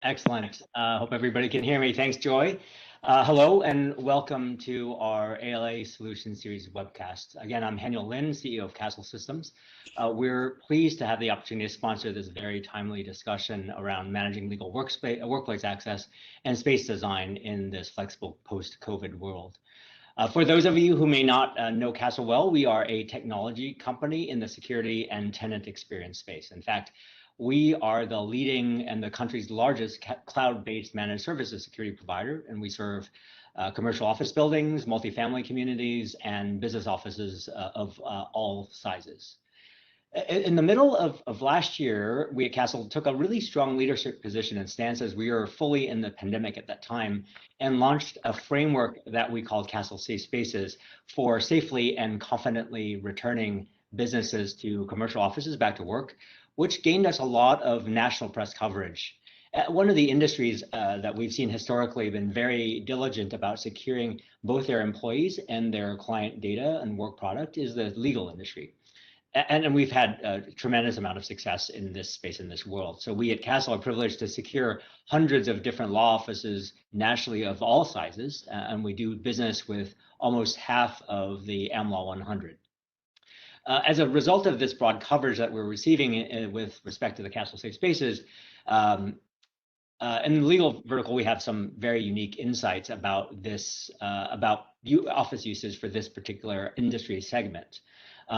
Excellent. Hope everybody can hear me. Thanks, Joy. Hello and welcome to our ALA Solutions Series webcast. Again, I'm Haniel Lynn, CEO of Kastle Systems. We're pleased to have the opportunity to sponsor this very timely discussion around managing legal workplace access and space design in this flexible post-COVID world. For those of you who may not know Kastle well, we are a technology company in the security and tenant experience space. In fact, we are the leading and the country's largest cloud-based managed services security provider, and we serve commercial office buildings, multifamily communities, and business offices of all sizes. In the middle of last year, we at Kastle took a really strong leadership position and stance as we were fully in the pandemic at that time and launched a framework that we called Kastle Safe Spaces for safely and confidently returning businesses to commercial offices back to work, which gained us a lot of national press coverage. One of the industries that we've seen historically been very diligent about securing both their employees and their client data and work product is the legal industry. And we've had a tremendous amount of success in this space, in this world. So we at Kastle are privileged to secure hundreds of different law offices nationally of all sizes, and we do business with almost half of the AmLaw 100. As a result of this broad coverage that we're receiving with respect to the Kastle Safe Spaces, in the legal vertical, we have some very unique insights about this, about office uses for this particular industry segment.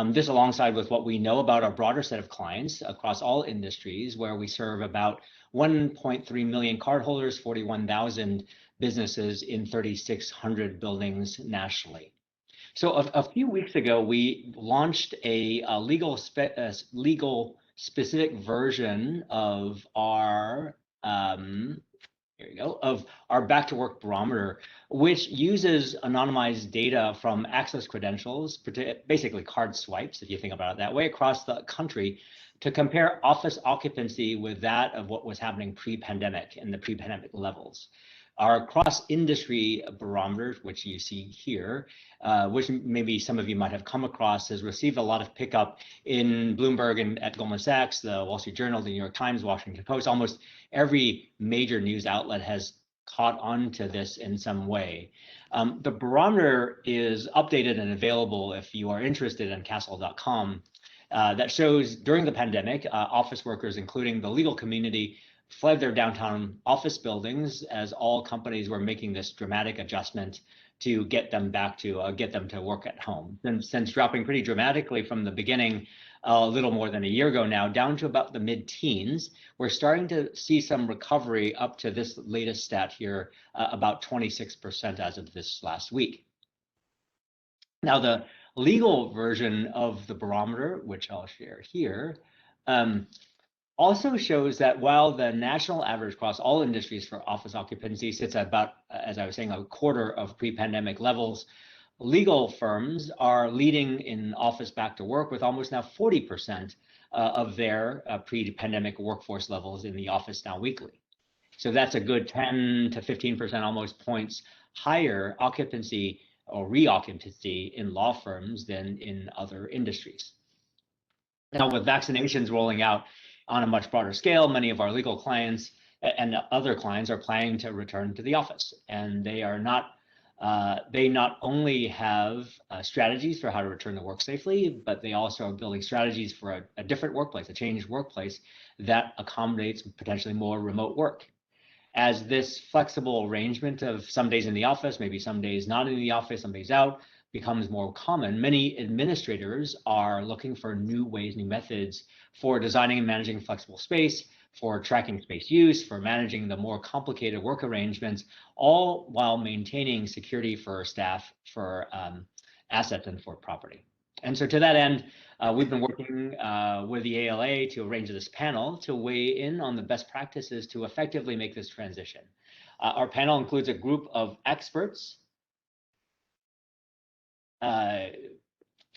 This alongside with what we know about our broader set of clients across all industries, where we serve about 1.3 million cardholders, 41,000 businesses in 3,600 buildings nationally. So a few weeks ago, we launched a legal specific version of our of our back to work barometer, which uses anonymized data from access credentials, basically card swipes, if you think about it that way, across the country to compare office occupancy with that of what was happening pre-pandemic and the pre-pandemic levels. Our cross-industry barometer, which you see here, which maybe some of you might have come across, has received a lot of pickup in Bloomberg and at Goldman Sachs, the Wall Street Journal, the New York Times, Washington Post. Almost every major news outlet has caught on to this in some way. The barometer is updated and available if you are interested in kastle.com. That shows during the pandemic, office workers, including the legal community, fled their downtown office buildings as all companies were making this dramatic adjustment to get them back to get them to work at home. And since dropping pretty dramatically from the beginning, a little more than a year ago now, down to about the mid-teens, we're starting to see some recovery up to this latest stat here, about 26% as of this last week. Now, the legal version of the barometer, which I'll share here, also shows that while the national average across all industries for office occupancy sits at about, as I was saying, a quarter of pre-pandemic levels, legal firms are leading in office back to work with almost now 40% of their pre-pandemic workforce levels in the office now weekly. So that's a good 10 to 15% almost points higher occupancy or reoccupancy in law firms than in other industries. Now, with vaccinations rolling out on a much broader scale, many of our legal clients and other clients are planning to return to the office, and they are not. They not only have strategies for how to return to work safely, but they also are building strategies for a different workplace, a changed workplace that accommodates potentially more remote work. As this flexible arrangement of some days in the office, maybe some days not in the office, some days out, becomes more common, many administrators are looking for new ways, new methods for designing and managing flexible space, for tracking space use, for managing the more complicated work arrangements, all while maintaining security for staff, for assets, and for property. And so to that end, we've been working with the ALA to arrange this panel to weigh in on the best practices to effectively make this transition. Our panel includes a group of experts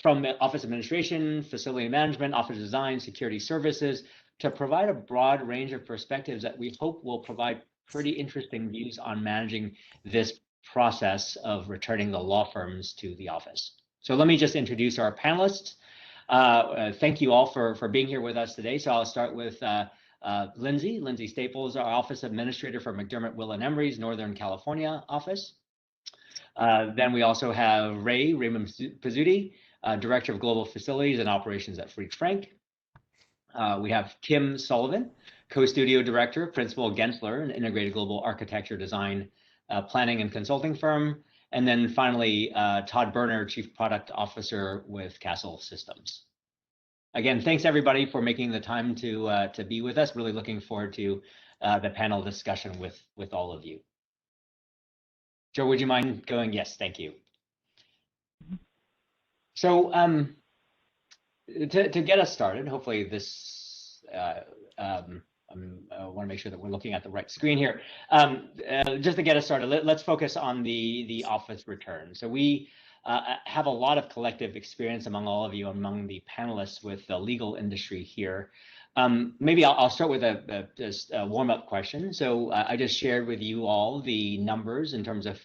from office administration, facility management, office design, security services, to provide a broad range of perspectives that we hope will provide pretty interesting views on managing this process of returning the law firms to the office. So let me just introduce our panelists. Thank you all for being here with us today. So I'll start with Lindsay Staples, our office administrator for McDermott Will and Emery's Northern California office. Then we also have Raymond Pizzuti, Director of Global Facilities and Operations at Fried Frank. We have Kim Sullivan, Co-Studio Director, Principal Gensler, an integrated global architecture design planning and consulting firm. And then finally, Todd Berner, Chief Product Officer with Kastle Systems. Again, thanks everybody for making the time to be with us. Really looking forward to the panel discussion with all of you. Joe, would you mind going? Yes, thank you. So to get us started, hopefully this, I want to make sure that we're looking at the right screen here. Just to get us started, let's focus on the office return. So we have a lot of collective experience among all of you, among the panelists with the legal industry here. Maybe I'll start with just a warm-up question. So I just shared with you all the numbers in terms of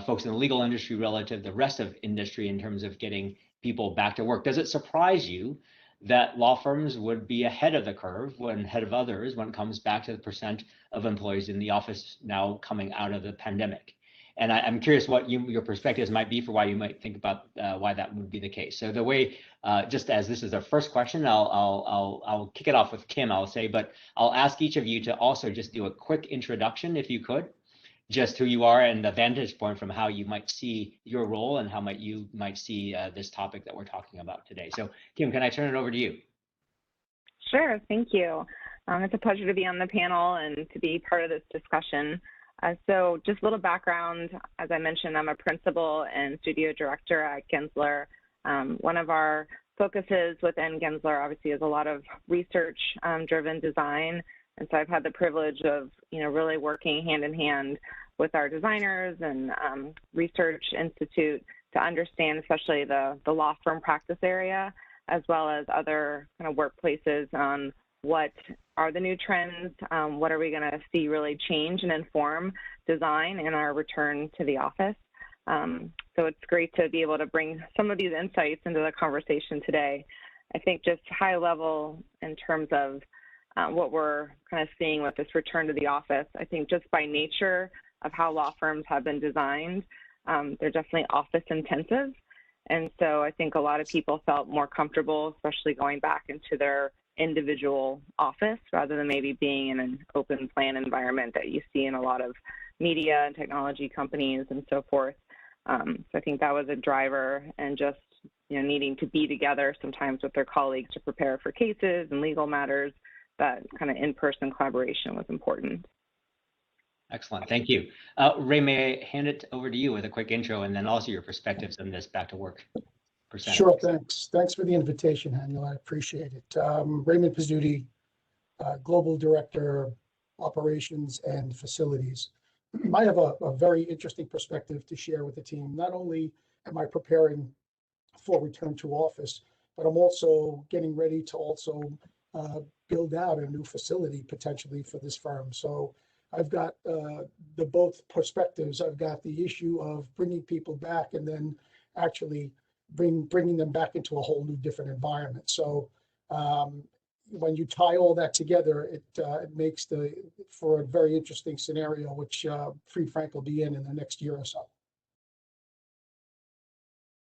folks in the legal industry relative to the rest of industry in terms of getting people back to work. Does it surprise you that law firms would be ahead of the curve, ahead of others, when it comes back to the percent of employees in the office now coming out of the pandemic? And I'm curious what your perspectives might be for why you might think about why that would be the case. So the way, just as this is our first question, I'll kick it off with Kim, I'll say, but I'll ask each of you to also just do a quick introduction, if you could, just who you are and the vantage point from how you might see your role and how you might see this topic that we're talking about today. So Kim, can I turn it over to you? Sure, thank you. It's a pleasure to be on the panel and to be part of this discussion. So just a little background, as I mentioned, I'm a principal and studio director at Gensler. One of our focuses within Gensler obviously is a lot of research-driven design. And so I've had the privilege of, really working hand in hand with our designers and research institute to understand, especially the law firm practice area, as well as other kind of workplaces on what are the new trends, what are we going to see really change and inform design in our return to the office. So it's great to be able to bring some of these insights into the conversation today. I think just high level in terms of what we're kind of seeing with this return to the office, I think just by nature of how law firms have been designed, they're definitely office intensive. And so I think a lot of people felt more comfortable, especially going back into their individual office rather than maybe being in an open plan environment that you see in a lot of media and technology companies and so forth. So I think that was a driver, and just needing to be together sometimes with their colleagues to prepare for cases and legal matters, that kind of in-person collaboration was important. Excellent, thank you. Ray, may I hand it over to you with a quick intro and then also your perspectives on this back to work percentage? Sure, thanks. Thanks for the invitation, Haniel. I appreciate it. Raymond Pizzuti, Global Director, Operations and Facilities. I have a very interesting perspective to share with the team. Not only am I preparing for return to office, but I'm also getting ready to also build out a new facility potentially for this firm. So I've got the both perspectives. I've got the issue of bringing people back and then actually bringing them back into a whole new different environment. So when you tie all that together, it makes for a very interesting scenario, which Fried Frank will be in the next year or so.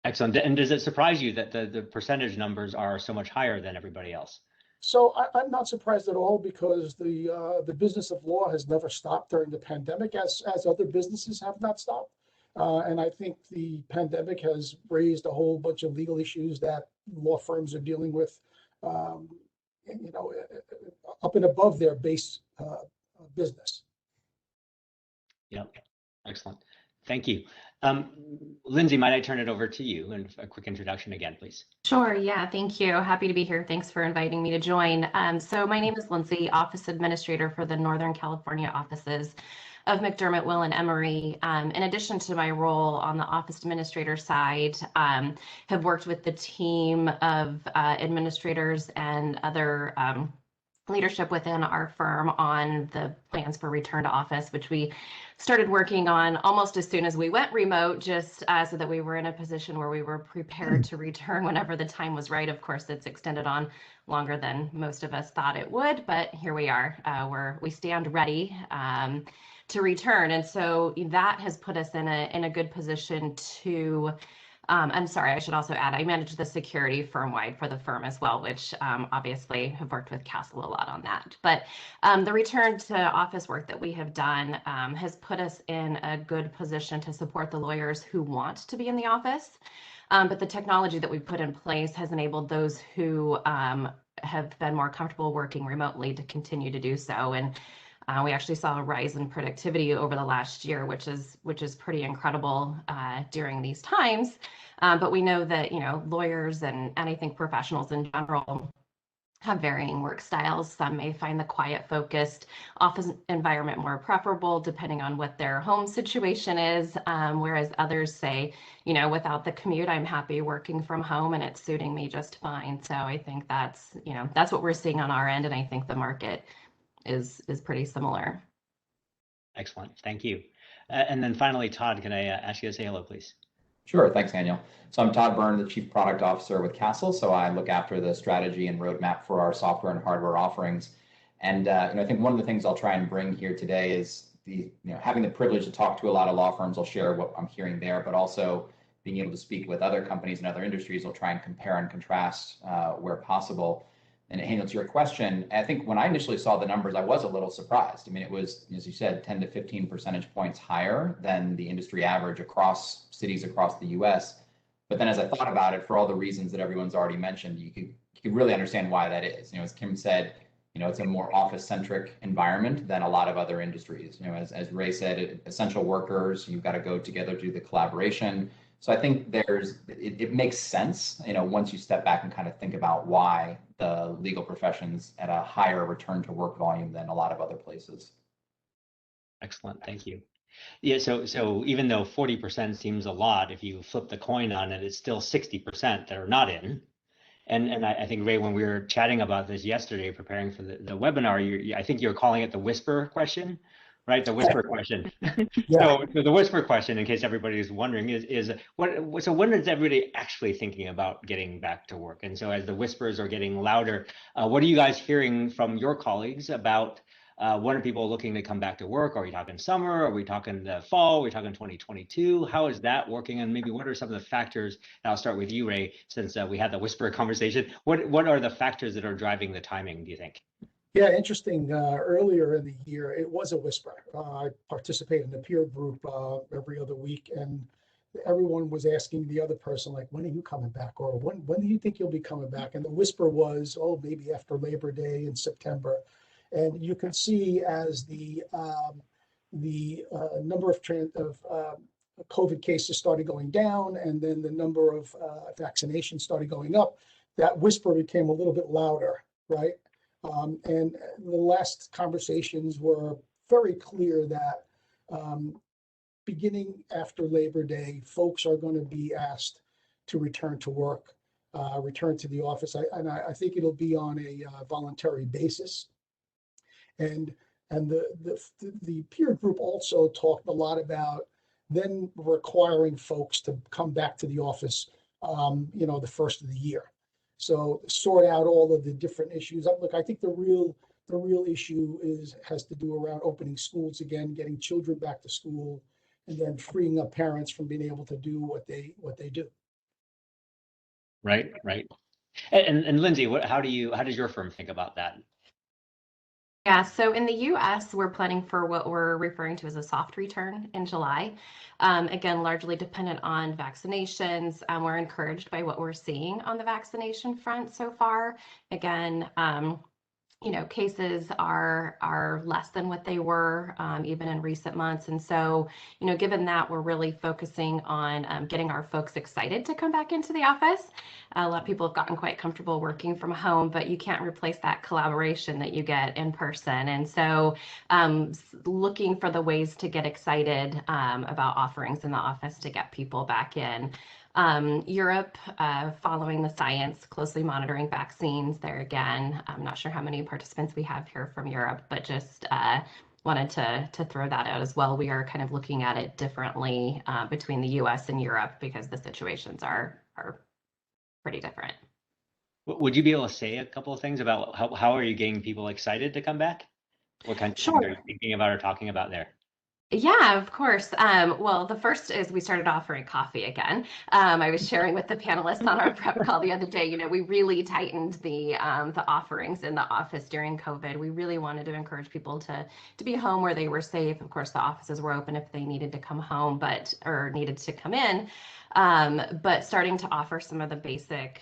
Excellent. And does it surprise you that the percentage numbers are so much higher than everybody else? So I'm not surprised at all, because the business of law has never stopped during the pandemic, as other businesses have not stopped. And I think the pandemic has raised a whole bunch of legal issues that law firms are dealing with, up and above their base business. Yeah, excellent. Thank you. Lindsay, might I turn it over to you and a quick introduction again, please? Sure, yeah, thank you. Happy to be here. Thanks for inviting me to join. So my name is Lindsay, Office Administrator for the Northern California offices of McDermott, Will, and Emery. In addition to my role on the office administrator side, have worked with the team of administrators and other leadership within our firm on the plans for return to office, which we started working on almost as soon as we went remote, just so that we were in a position where we were prepared to return whenever the time was right. Of course, it's extended on longer than most of us thought it would, but here we are. We stand ready to return, and so that has put us in a good position to. I'm sorry, I should also add, I manage the security firm-wide for the firm as well, which obviously have worked with Kastle a lot on that. But the return to office work that we have done has put us in a good position to support the lawyers who want to be in the office. But the technology that we put in place has enabled those who have been more comfortable working remotely to continue to do so. And we actually saw a rise in productivity over the last year, which is pretty incredible during these times. But we know that lawyers and I think professionals in general have varying work styles. Some may find the quiet, focused office environment more preferable, depending on what their home situation is. Whereas others say, without the commute, I'm happy working from home and it's suiting me just fine. So I think that's what we're seeing on our end, and I think the market is pretty similar. Excellent, thank you. And then finally, Todd, can I ask you to say hello, please? Sure, thanks, Haniel. So I'm Todd Byrne, the Chief Product Officer with Kastle. So I look after the strategy and roadmap for our software and hardware offerings. And I think one of the things I'll try and bring here today is having the privilege to talk to a lot of law firms. I'll share what I'm hearing there, but also being able to speak with other companies and other industries. I'll try and compare and contrast where possible. And Haniel, to your question, I think when I initially saw the numbers, I was a little surprised. I mean, it was, as you said, 10 to 15 percentage points higher than the industry average across cities across the US. But then as I thought about it, for all the reasons that everyone's already mentioned, you could really understand why that is. As Kim said, it's a more office-centric environment than a lot of other industries. As Ray said, essential workers, you've got to go together to do the collaboration. So I think it makes sense, once you step back and kind of think about why the legal profession's at a higher return to work volume than a lot of other places. Excellent, thank you. Yeah, so even though 40% seems a lot, if you flip the coin on it, it's still 60% that are not in. And I think, Ray, when we were chatting about this yesterday, preparing for the webinar, I think you're calling it the whisper question, right? The whisper question. Yeah. So the whisper question, in case everybody is wondering, is when is everybody actually thinking about getting back to work? And so as the whispers are getting louder, what are you guys hearing from your colleagues about when are people looking to come back to work? Are we talking summer? Are we talking the fall? Are we talking 2022? How is that working? And maybe what are some of the factors? And I'll start with you, Ray, since we had the whisper conversation. What are the factors that are driving the timing, do you think? Yeah, interesting. Earlier in the year, it was a whisper. I participate in a peer group every other week, and everyone was asking the other person, like, when are you coming back? Or when do you think you'll be coming back? And the whisper was, oh, maybe after Labor Day in September. And you can see as the number of COVID cases started going down, and then the number of vaccinations started going up, that whisper became a little bit louder, right? And the last conversations were very clear that beginning after Labor Day, folks are going to be asked to return to work, return to the office. I think it'll be on a voluntary basis. And the peer group also talked a lot about then requiring folks to come back to the office, the first of the year. So sort out all of the different issues. Look, I think the real issue has to do around opening schools again, getting children back to school, and then freeing up parents from being able to do what they do. Right. And Lindsay, how does your firm think about that? Yeah, so in the US, we're planning for what we're referring to as a soft return in July. Again, largely dependent on vaccinations. We're encouraged by what we're seeing on the vaccination front so far. Again, cases are less than what they were even in recent months. And so, given that, we're really focusing on getting our folks excited to come back into the office. A lot of people have gotten quite comfortable working from home, but you can't replace that collaboration that you get in person. And so looking for the ways to get excited about offerings in the office to get people back in. Europe, following the science, closely monitoring vaccines there again. I'm not sure how many participants we have here from Europe, but just wanted to throw that out as well. We are kind of looking at it differently between the US and Europe because the situations are pretty different. Would you be able to say a couple of things about how are you getting people excited to come back? What kind of things are you thinking about or talking about there? Yeah, of course. Well, the first is we started offering coffee again. I was sharing with the panelists on our prep call the other day, you know, we really tightened the offerings in the office during COVID. We really wanted to encourage people to be home where they were safe. Of course, the offices were open if they needed to come home, or needed to come in. But starting to offer some of the basic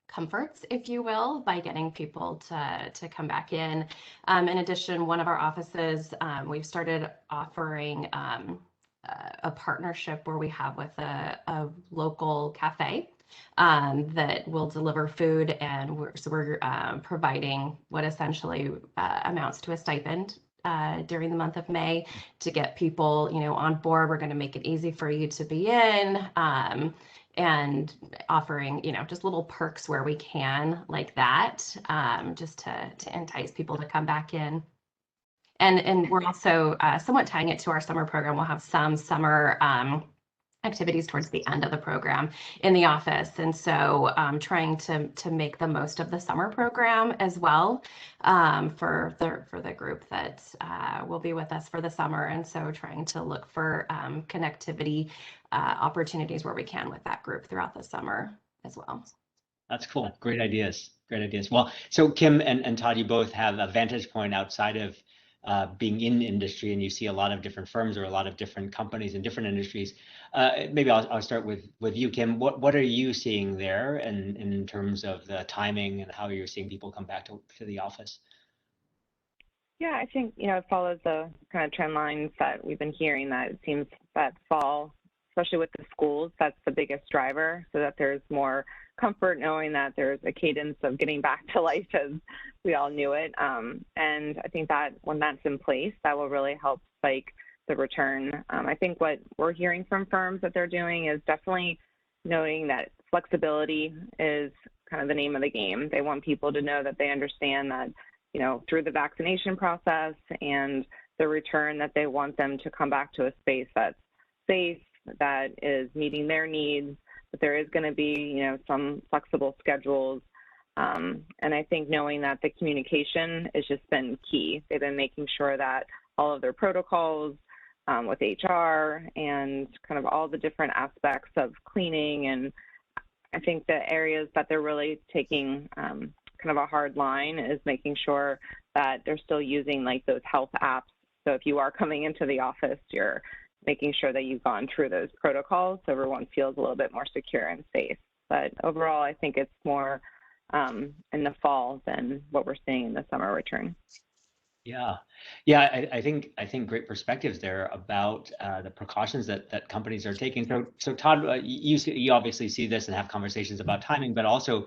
comforts, if you will, by getting people to come back in. In addition, one of our offices, we've started offering a partnership where we have with a local cafe that will deliver food, and we're providing what essentially amounts to a stipend during the month of May to get people, you know, on board. We're going to make it easy for you to be in. And offering, you know, just little perks where we can, like that, just to entice people to come back in. And we're also somewhat tying it to our summer program. We'll have some summer activities towards the end of the program in the office. And so trying to make the most of the summer program as well for the group that will be with us for the summer. And so trying to look for connectivity opportunities where we can with that group throughout the summer as well. That's cool. Great ideas. Great ideas. Well, so Kim and Todd, you both have a vantage point outside of being in industry, and you see a lot of different firms or a lot of different companies in different industries. Maybe I'll start with you, Kim. What are you seeing there in terms of the timing and how you're seeing people come back to the office? Yeah, I think, you know, it follows the kind of trend lines that we've been hearing, that it seems that fall, especially with the schools, that's the biggest driver, so that there's more comfort knowing that there's a cadence of getting back to life as we all knew it. And I think that when that's in place, that will really help spike the return. I think what we're hearing from firms that they're doing is definitely noting that flexibility is kind of the name of the game. They want people to know that they understand that, you know, through the vaccination process and the return, that they want them to come back to a space that's safe, that is meeting their needs, but there is going to be, you know, some flexible schedules. And I think knowing that the communication has just been key. They've been making sure that all of their protocols with HR and kind of all the different aspects of cleaning, and I think the areas that they're really taking kind of a hard line is making sure that they're still using like those health apps. So if you are coming into the office, you're making sure that you've gone through those protocols so everyone feels a little bit more secure and safe. But overall, I think it's more in the fall than what we're seeing in the summer return. Yeah, I think great perspectives there about the precautions that companies are taking. So Todd, you obviously see this and have conversations about timing, but also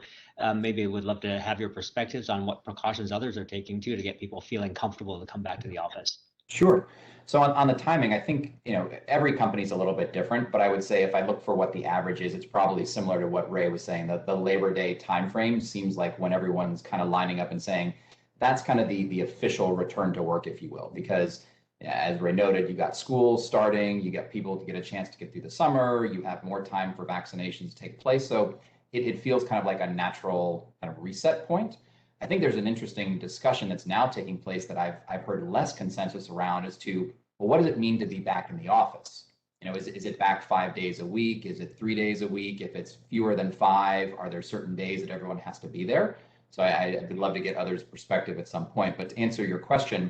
maybe would love to have your perspectives on what precautions others are taking too to get people feeling comfortable to come back to the office. Sure. So on the timing, I think, you know, every company is a little bit different, but I would say if I look for what the average is, it's probably similar to what Ray was saying, that the Labor Day timeframe seems like when everyone's kind of lining up and saying that's kind of the official return to work, if you will, because as Ray noted, you got schools starting, you get people to get a chance to get through the summer, you have more time for vaccinations to take place. So it feels kind of like a natural kind of reset point. I think there's an interesting discussion that's now taking place that I've heard less consensus around as to, well, what does it mean to be back in the office? You know, is it back 5 days a week? Is it 3 days a week? If it's fewer than 5, are there certain days that everyone has to be there? So I'd love to get others' perspective at some point. But to answer your question,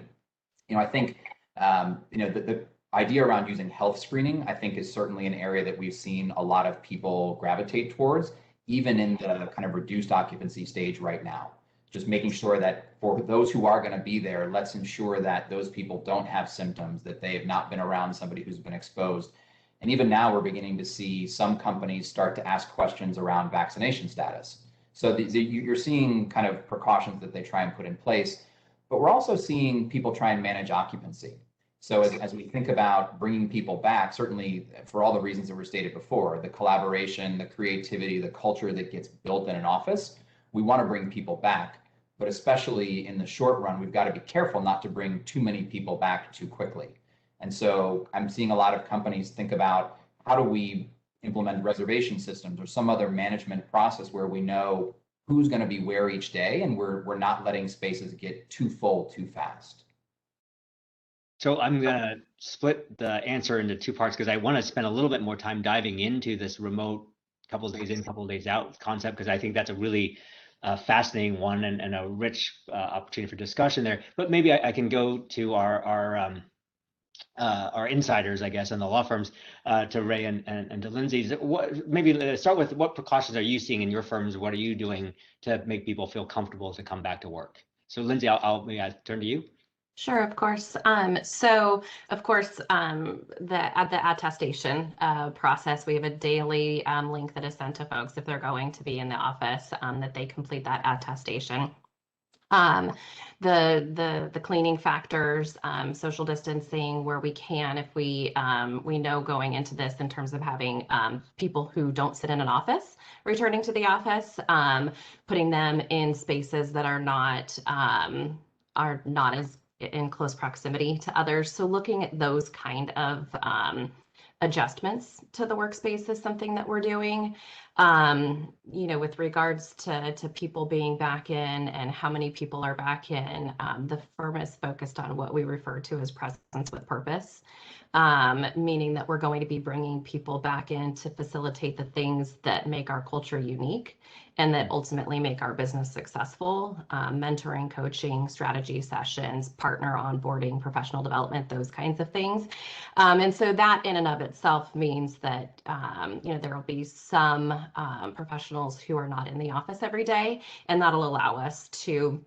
you know, I think, you know, the idea around using health screening, I think, is certainly an area that we've seen a lot of people gravitate towards, even in the kind of reduced occupancy stage right now. Just making sure that for those who are going to be there, let's ensure that those people don't have symptoms, that they have not been around somebody who's been exposed. And even now we're beginning to see some companies start to ask questions around vaccination status. So you're seeing kind of precautions that they try and put in place, but we're also seeing people try and manage occupancy. So as we think about bringing people back, certainly for all the reasons that were stated before, the collaboration, the creativity, the culture that gets built in an office, we want to bring people back. But especially in the short run, we've got to be careful not to bring too many people back too quickly. And so I'm seeing a lot of companies think about, how do we implement reservation systems or some other management process where we know who's going to be where each day, and we're not letting spaces get too full too fast. So I'm going to split the answer into two parts because I want to spend a little bit more time diving into this remote couple of days in, couple of days out concept, because I think that's a really fascinating one and a rich opportunity for discussion there. But maybe I can go to our insiders, I guess, and the law firms, to Ray and to Lindsay. Maybe start with, what precautions are you seeing in your firms? What are you doing to make people feel comfortable to come back to work? So Lindsay, I'll turn to you. Sure, of course. So of course, the attestation process, we have a daily link that is sent to folks if they're going to be in the office, that they complete that attestation. The cleaning factors, social distancing where we can, if we know going into this in terms of having people who don't sit in an office returning to the office, putting them in spaces that are not as in close proximity to others. So looking at those kind of adjustments to the workspace is something that we're doing. With regards to people being back in and how many people are back in, the firm is focused on what we refer to as presence with purpose, meaning that we're going to be bringing people back in to facilitate the things that make our culture unique and that ultimately make our business successful, mentoring, coaching, strategy sessions, partner onboarding, professional development, those kinds of things. And so that in and of itself means that, there will be some professionals who are not in the office every day, and that'll allow us to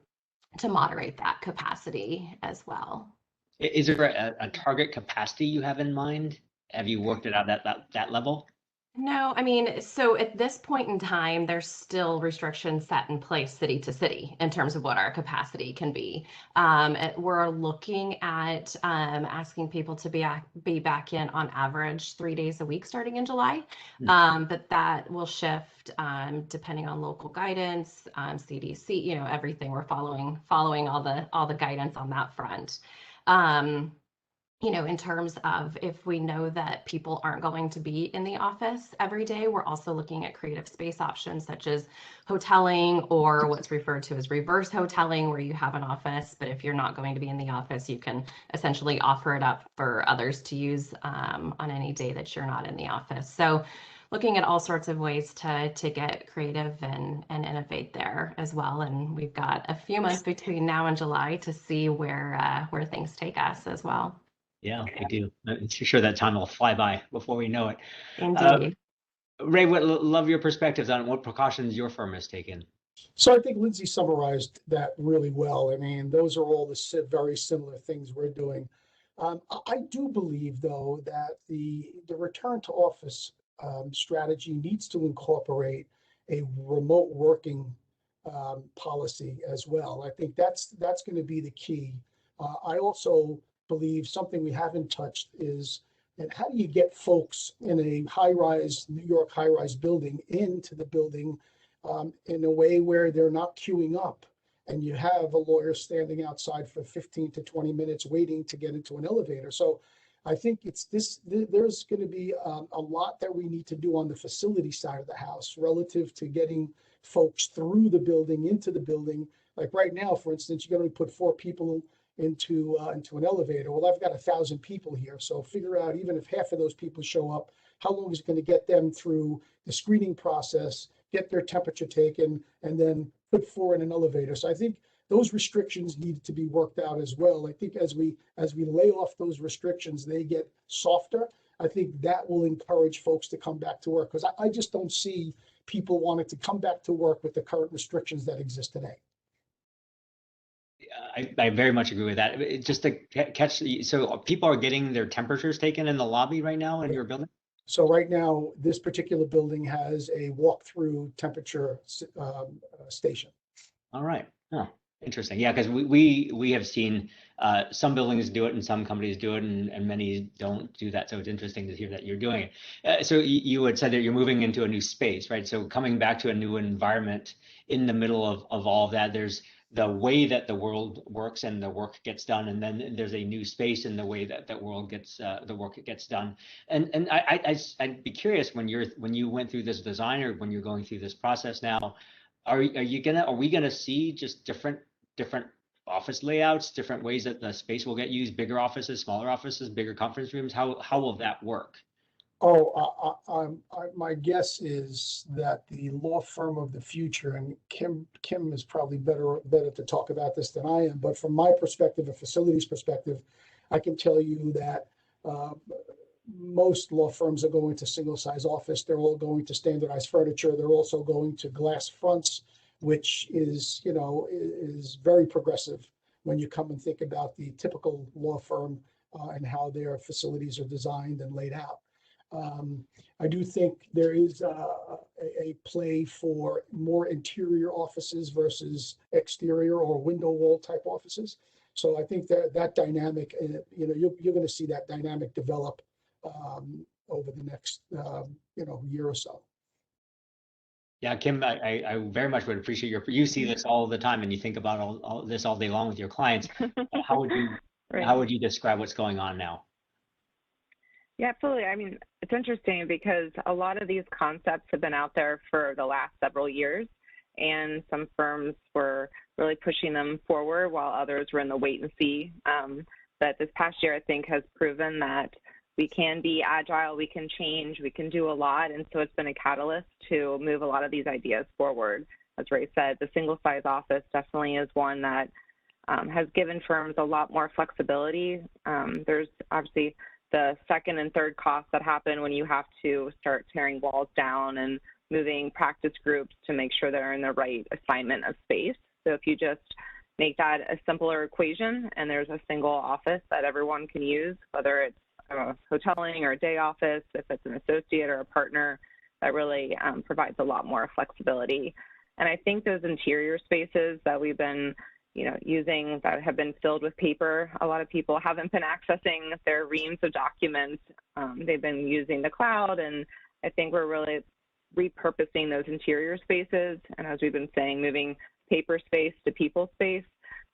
moderate that capacity as well. Is there a target capacity you have in mind? Have you worked it out at that level? No, I mean, so at this point in time, there's still restrictions set in place city to city in terms of what our capacity can be. We're looking at asking people to be back in on average 3 days a week starting in July, but that will shift depending on local guidance, CDC, everything. We're following all the guidance on that front. In terms of if we know that people aren't going to be in the office every day, we're also looking at creative space options such as hoteling, or what's referred to as reverse hoteling, where you have an office, but if you're not going to be in the office, you can essentially offer it up for others to use on any day that you're not in the office. So looking at all sorts of ways to get creative and innovate there as well. And we've got a few months between now and July to see where things take us as well. Yeah, we do. I'm sure that time will fly by before we know it. Indeed. Ray, would love your perspectives on what precautions your firm has taken. So I think Lindsay summarized that really well. I mean, those are all the very similar things we're doing. I do believe, though, that the return to office strategy needs to incorporate a remote working policy as well. I think that's going to be the key. I also believe something we haven't touched is, and how do you get folks in a high-rise, New York high-rise building into the building in a way where they're not queuing up, and you have a lawyer standing outside for 15 to 20 minutes waiting to get into an elevator. So I think there's going to be a lot that we need to do on the facility side of the house relative to getting folks through the building, into the building. Like right now, for instance, you're going to put 4 people into an elevator. Well, I've got 1,000 people here, so figure out, even if half of those people show up, how long is it going to get them through the screening process, get their temperature taken, and then put 4 in an elevator. So I think those restrictions need to be worked out as well. I think as we lay off those restrictions, they get softer. I think that will encourage folks to come back to work, because I just don't see people wanting to come back to work with the current restrictions that exist today. I very much agree with that. Just to catch, so people are getting their temperatures taken in the lobby right now in your building? So right now, this particular building has a walk-through temperature station. All right. Oh, interesting. Yeah, because we have seen Some buildings do it and some companies do it, and many don't do that. So it's interesting to hear that you're doing it. So you had said that you're moving into a new space, right? So coming back to a new environment in the middle of all of that, there's the way that the world works and the work gets done, and then there's a new space in the way that the world gets the work gets done. And I'd be curious, when you went through this design, or when you're going through this process now, are we gonna see just different office layouts, different ways that the space will get used, bigger offices, smaller offices, bigger conference rooms? How will that work? My guess is that the law firm of the future, and Kim is probably better to talk about this than I am, but from my perspective, a facilities perspective, I can tell you that most law firms are going to single size office. They're all going to standardized furniture. They're also going to glass fronts, which is, is very progressive when you come and think about the typical law firm and how their facilities are designed and laid out. I do think there is a play for more interior offices versus exterior or window wall type offices. So I think that dynamic, you're going to see that dynamic develop over the next, year or so. Yeah, Kim, I very much would appreciate you see this all the time, and you think about all this all day long with your clients. How would you Right. How would you describe what's going on now? Yeah, absolutely. I mean, it's interesting because a lot of these concepts have been out there for the last several years, and some firms were really pushing them forward while others were in the wait and see. But this past year, I think, has proven that we can be agile, we can change, we can do a lot. And so it's been a catalyst to move a lot of these ideas forward. As Ray said, the single size office definitely is one that has given firms a lot more flexibility. There's obviously the second and third costs that happen when you have to start tearing walls down and moving practice groups to make sure they're in the right assignment of space. So if you just make that a simpler equation and there's a single office that everyone can use, whether it's a hoteling or a day office, if it's an associate or a partner, that really provides a lot more flexibility. And I think those interior spaces that we've been using that have been filled with paper, a lot of people haven't been accessing their reams of documents. They've been using the cloud, and I think we're really repurposing those interior spaces. And as we've been saying, moving paper space to people space.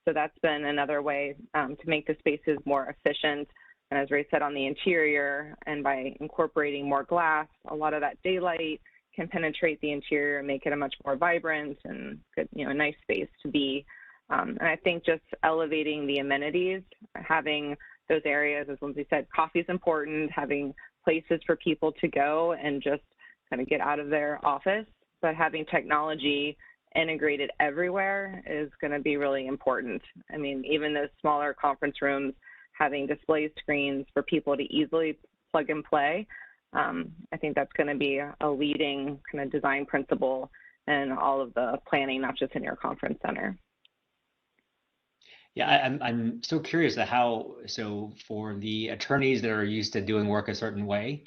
So that's been another way to make the spaces more efficient. And as Ray said, on the interior, and by incorporating more glass, a lot of that daylight can penetrate the interior and make it a much more vibrant and good, a nice space to be. And I think just elevating the amenities, having those areas, as Lindsay said, coffee is important, having places for people to go and just kind of get out of their office, but having technology integrated everywhere is going to be really important. I mean, even those smaller conference rooms, having display screens for people to easily plug and play, I think that's going to be a leading kind of design principle in all of the planning, not just in your conference center. Yeah, I'm so curious so for the attorneys that are used to doing work a certain way,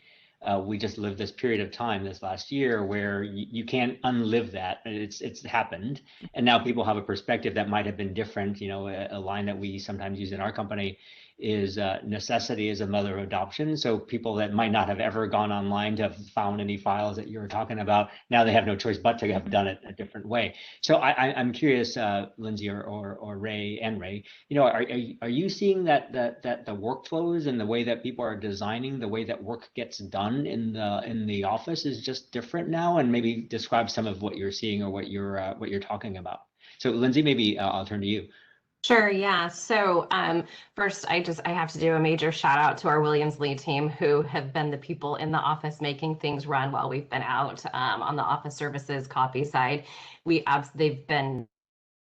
we just lived this period of time this last year where you can't unlive that. It's happened, and now people have a perspective that might have been different. A line that we sometimes use in our company is necessity is a mother of adoption. So people that might not have ever gone online to have found any files that you were talking about, now they have no choice but to have done it a different way. So I'm curious, Lindsay or Ray, are you seeing that the workflows and the way that people are designing the way that work gets done in the office is just different now? And maybe describe some of what you're seeing or what you're talking about. So Lindsay, maybe I'll turn to you. Sure, yeah. So first, I have to do a major shout out to our Williams-Lee team, who have been the people in the office making things run while we've been out. On the office services coffee side, they've been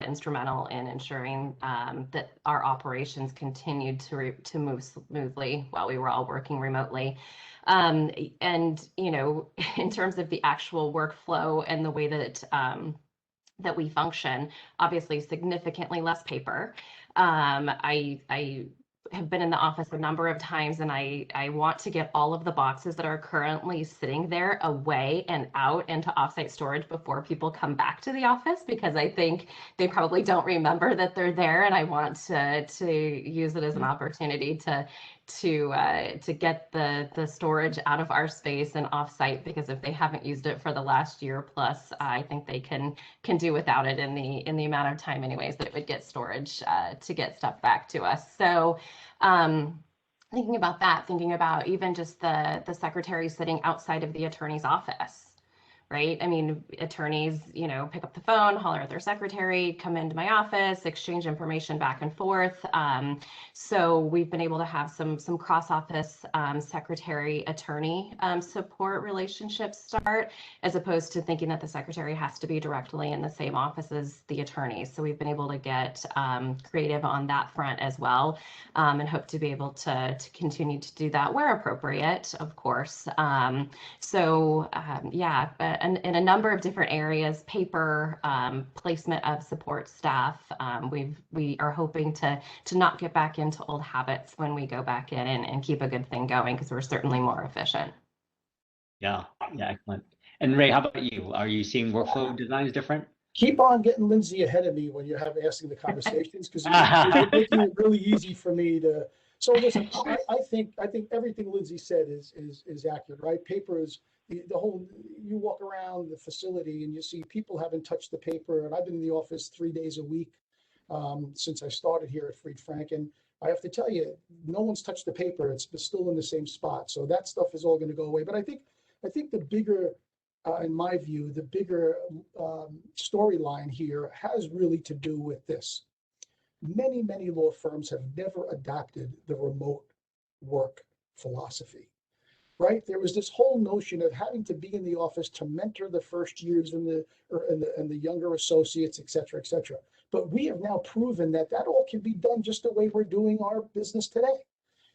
instrumental in ensuring that our operations continued to move smoothly while we were all working remotely. And in terms of the actual workflow and the way that that we function, obviously significantly less paper. I have been in the office a number of times, and I want to get all of the boxes that are currently sitting there away and out into offsite storage before people come back to the office, because I think they probably don't remember that they're there, and I want to use it as an opportunity to get the storage out of our space and offsite, because if they haven't used it for the last year plus, I think they can do without it in the amount of time anyways that it would get storage to get stuff back to us. So thinking about that, thinking about even just the secretary sitting outside of the attorney's office, right? I mean, attorneys, pick up the phone, holler at their secretary, come into my office, exchange information back and forth. So we've been able to have some cross-office secretary attorney support relationships start, as opposed to thinking that the secretary has to be directly in the same office as the attorney. So we've been able to get creative on that front as well, and hope to be able to continue to do that where appropriate, of course. Yeah, in a number of different areas, paper, placement of support staff. We are hoping to not get back into old habits when we go back in and keep a good thing going, because we're certainly more efficient. Yeah, excellent. And Ray, how about you? Are you seeing workflow designs different? Keep on getting Lindsay ahead of me when you have asking the conversations, because you're making it really easy for me to. So listen, I think everything Lindsay said is accurate, right? Paper is the whole. You walk around the facility and you see people haven't touched the paper, and I've been in the office 3 days a week since I started here at Fried Frank, and I have to tell you, no one's touched the paper. It's still in the same spot. So that stuff is all going to go away. But I think the bigger, in my view, the bigger storyline here has really to do with this. Many law firms have never adopted the remote work philosophy, right? There was this whole notion of having to be in the office to mentor the first years and the younger associates, et cetera, et cetera. But we have now proven that all can be done just the way we're doing our business today.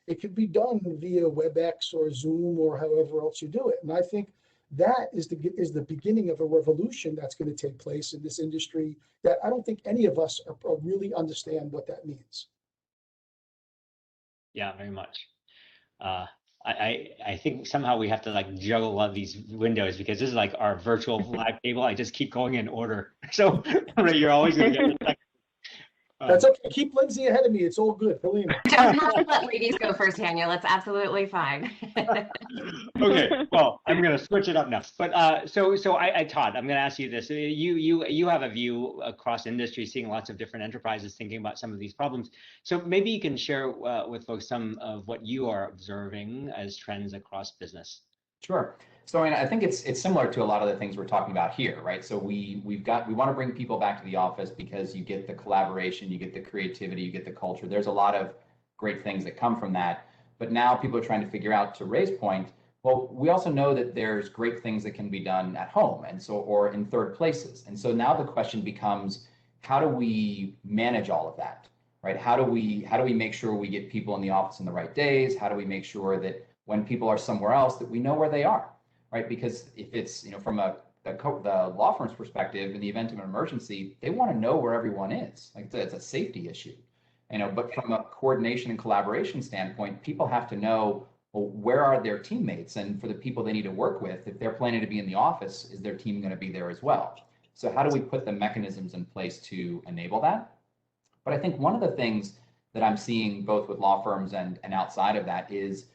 It can be done via WebEx or Zoom or however else you do it. And I think that is the beginning of a revolution that's going to take place in this industry that I don't think any of us really understand what that means. Yeah, very much. I think somehow we have to like juggle one of these windows, because this is like our virtual live table. I just keep going in order. So you're always going to get That's okay. Keep Lindsay ahead of me. It's all good. Believe me. Don't have to let ladies go first, Haniel. It's absolutely fine. Okay, well, I'm going to switch it up now. But so Todd, I'm going to ask you this. You have a view across industry, seeing lots of different enterprises thinking about some of these problems. So maybe you can share with folks some of what you are observing as trends across business. Sure. So I think it's similar to a lot of the things we're talking about here, right? So we want to bring people back to the office because you get the collaboration, you get the creativity, you get the culture. There's a lot of great things that come from that. But now people are trying to figure out, to Ray's point, well, we also know that there's great things that can be done at home or in third places. And so now the question becomes, how do we manage all of that, right? How do we make sure we get people in the office on the right days? How do we make sure that when people are somewhere else, that we know where they are, right? Because if it's, from the law firm's perspective, in the event of an emergency, they want to know where everyone is. Like it's a safety issue, but from a coordination and collaboration standpoint, people have to know, well, where are their teammates? And for the people they need to work with, if they're planning to be in the office, is their team going to be there as well? So how do we put the mechanisms in place to enable that? But I think one of the things that I'm seeing both with law firms and outside of that is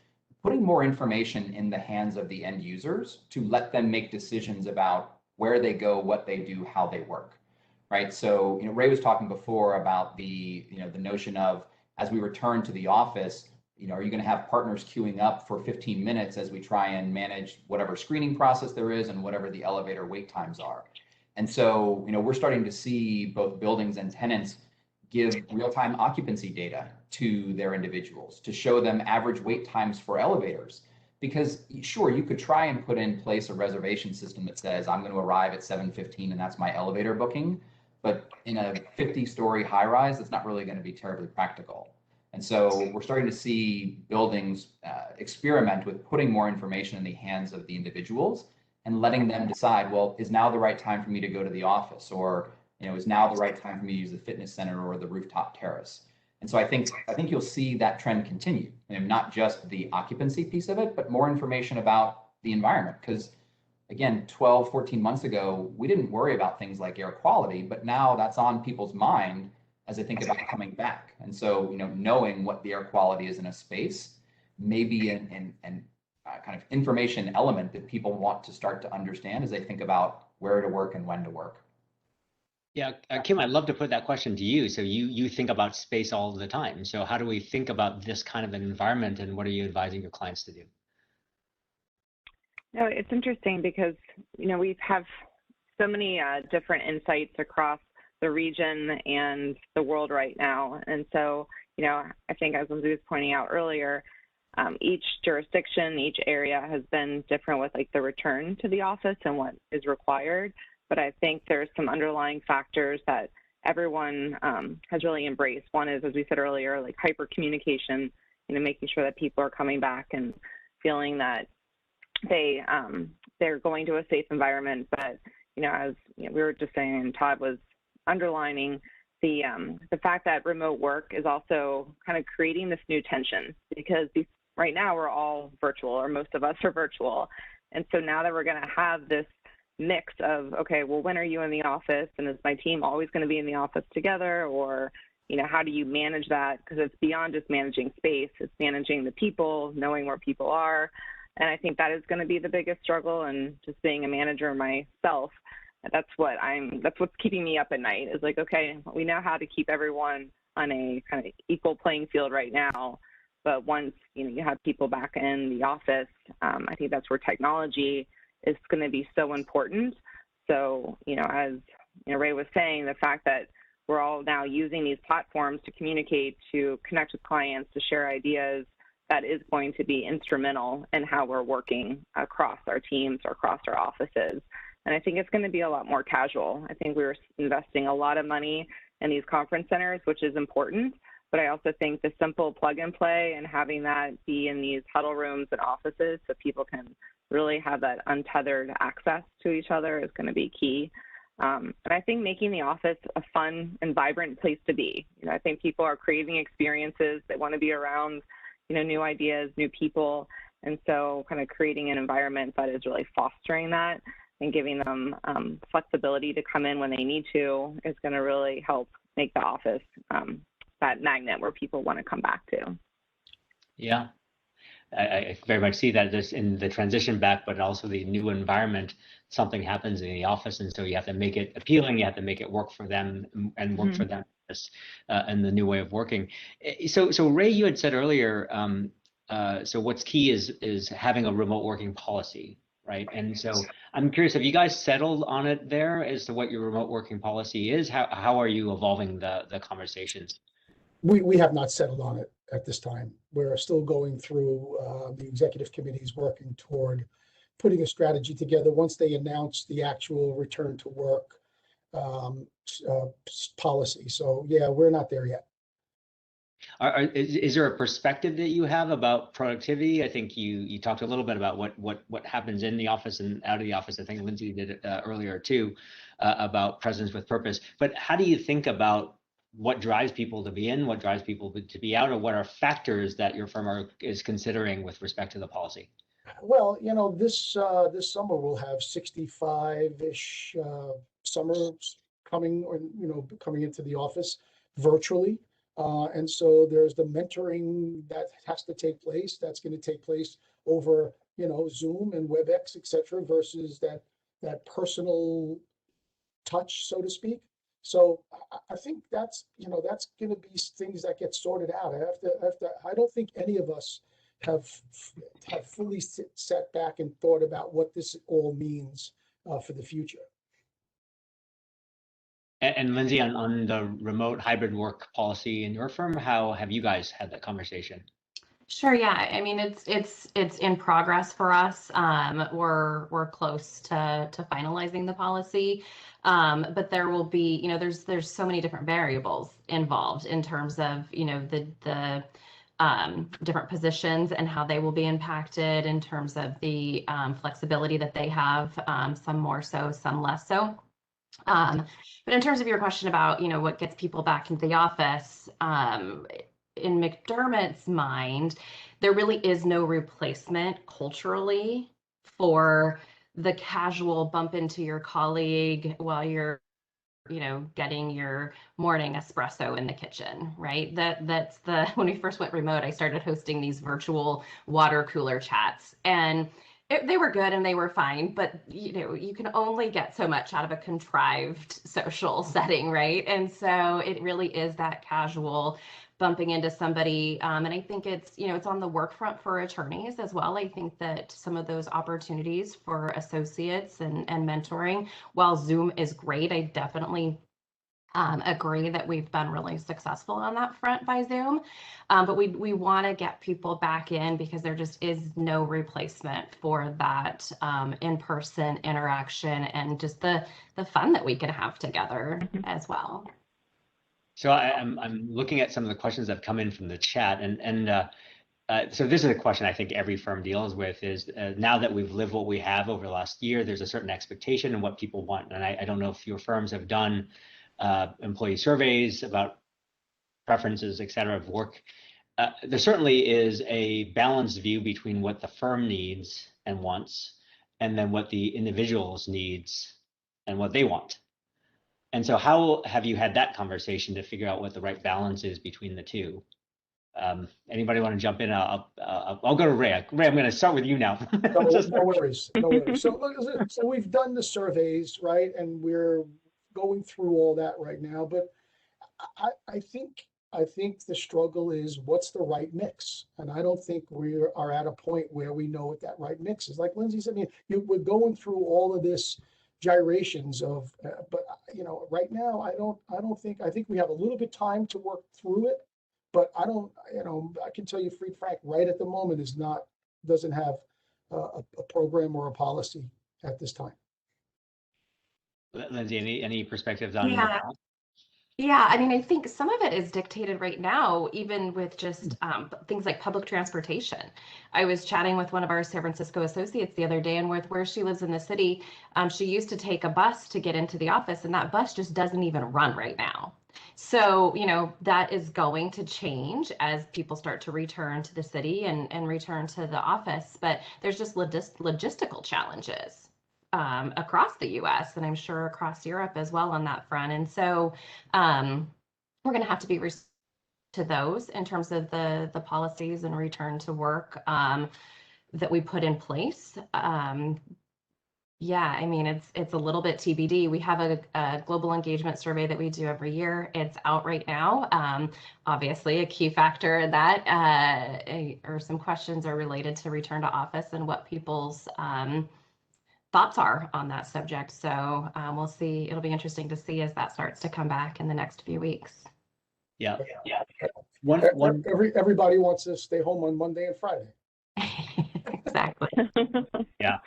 putting more information in the hands of the end users to let them make decisions about where they go, what they do, how they work, right? So, Ray was talking before about the notion of, as we return to the office, are you going to have partners queuing up for 15 minutes as we try and manage whatever screening process there is and whatever the elevator wait times are? And so, we're starting to see both buildings and tenants give real-time occupancy data to their individuals to show them average wait times for elevators. Because sure, you could try and put in place a reservation system that says, I'm going to arrive at 7:15 and that's my elevator booking. But in a 50-story high-rise, that's not really going to be terribly practical. And so we're starting to see buildings experiment with putting more information in the hands of the individuals and letting them decide, well, is now the right time for me to go to the office? Or is now the right time for me to use the fitness center or the rooftop terrace? And so I think you'll see that trend continue, and not just the occupancy piece of it, but more information about the environment. Because again, 12, 14 months ago, we didn't worry about things like air quality, but now that's on people's mind as they think about coming back. And so, knowing what the air quality is in a space may be an kind of information element that people want to start to understand as they think about where to work and when to work. Yeah, Kim, I'd love to put that question to you. So you think about space all the time. So how do we think about this kind of an environment, and what are you advising your clients to do? No, it's interesting because, we have so many different insights across the region and the world right now. And so, I think as Lindsay was pointing out earlier, each jurisdiction, each area has been different with like the return to the office and what is required. But I think there's some underlying factors that everyone has really embraced. One is, as we said earlier, like hyper communication, making sure that people are coming back and feeling that they're going to a safe environment. But, as we were just saying, and Todd was underlining, the fact that remote work is also kind of creating this new tension, because right now we're all virtual, or most of us are virtual. And so now that we're going to have this mix of, okay, well, when are you in the office, and is my team always going to be in the office together, or how do you manage that? Because it's beyond just managing space, it's managing the people, knowing where people are. And I think that is going to be the biggest struggle. And just being a manager myself, that's what's keeping me up at night, is like, okay, we know how to keep everyone on a kind of equal playing field right now, but once you have people back in the office, I think that's where technology is going to be so important. So, as Ray was saying, the fact that we're all now using these platforms to communicate, to connect with clients, to share ideas, that is going to be instrumental in how we're working across our teams or across our offices. And I think it's going to be a lot more casual. I think we're investing a lot of money in these conference centers, which is important. But I also think the simple plug and play and having that be in these huddle rooms and offices so people can really have that untethered access to each other is going to be key. And I think making the office a fun and vibrant place to be. I think people are craving experiences. They want to be around, new ideas, new people. And so kind of creating an environment that is really fostering that and giving them flexibility to come in when they need to is going to really help make the office that magnet where people want to come back to. Yeah, I very much see that this in the transition back, but also the new environment. Something happens in the office, and so you have to make it appealing. You have to make it work for them and work for them, and the new way of working. So Ray, you had said earlier. So what's key is having a remote working policy, right? And so I'm curious, have you guys settled on it there as to what your remote working policy is? How are you evolving the conversations? We have not settled on it at this time. We're still going through the executive committees working toward putting a strategy together once they announce the actual return to work policy. So yeah, we're not there yet. Is there a perspective that you have about productivity? I think you talked a little bit about what happens in the office and out of the office. I think Lindsay did it earlier too, about presence with purpose. But how do you think about what drives people to be in, what drives people to be out, or what are factors that your firm is considering with respect to the policy? Well, this summer we'll have 65-ish summers coming into the office virtually. And so there's the mentoring that has to take place. That's going to take place over, Zoom and WebEx, et cetera, versus that personal touch, so to speak. So I think that's going to be things that get sorted out. I don't think any of us have fully sat back and thought about what this all means for the future. And Lindsay, on the remote hybrid work policy in your firm, how have you guys had that conversation? Sure. Yeah. I mean, it's in progress for us. We're close to finalizing the policy, but there will be, there's so many different variables involved in terms of, the different positions and how they will be impacted in terms of the flexibility that they have, some more so, some less so. But in terms of your question about, what gets people back into the office, in McDermott's mind, there really is no replacement culturally for the casual bump into your colleague while you're getting your morning espresso in the kitchen, right? That's when we first went remote, I started hosting these virtual water cooler chats, and they were good and they were fine, but you can only get so much out of a contrived social setting, right? And so it really is that casual bumping into somebody. And I think it's on the work front for attorneys as well. I think that some of those opportunities for associates and mentoring, while Zoom is great, I definitely agree that we've been really successful on that front by Zoom. But we want to get people back in because there just is no replacement for that in-person interaction and just the fun that we can have together as well. So I'm looking at some of the questions that have come in from the chat, and so this is a question I think every firm deals with is now that we've lived what we have over the last year, there's a certain expectation and what people want. And I don't know if your firms have done employee surveys about preferences, et cetera, of work. There certainly is a balanced view between what the firm needs and wants, and then what the individuals needs and what they want. And so how have you had that conversation to figure out what the right balance is between the two? Anybody want to jump in? I'll go to Ray. Ray, I'm going to start with you now. No worries. So we've done the surveys, right? And we're going through all that right now. But I think the struggle is what's the right mix, and I don't think we are at a point where we know what that right mix is. Like Lindsay said, we're going through all of this gyrations of, but right now I think we have a little bit time to work through it. But I can tell you, Frank, right at the moment doesn't have a program or a policy at this time. Lindsay, any perspectives on that? Yeah, I mean, I think some of it is dictated right now, even with just things like public transportation. I was chatting with one of our San Francisco associates the other day, and with where she lives in the city, she used to take a bus to get into the office, and that bus just doesn't even run right now. So, that is going to change as people start to return to the city and return to the office, but there's just logistical challenges across the US, and I'm sure across Europe as well on that front. And so we're going to have to be to those in terms of the policies and return to work that we put in place. Yeah, I mean, it's a little bit TBD. We have a global engagement survey that we do every year. It's out right now. Obviously, a key factor in that or some questions are related to return to office and what people's thoughts are on that subject. So we'll see. It'll be interesting to see as that starts to come back in the next few weeks. Yeah. Everybody wants to stay home on Monday and Friday. Exactly. Yeah.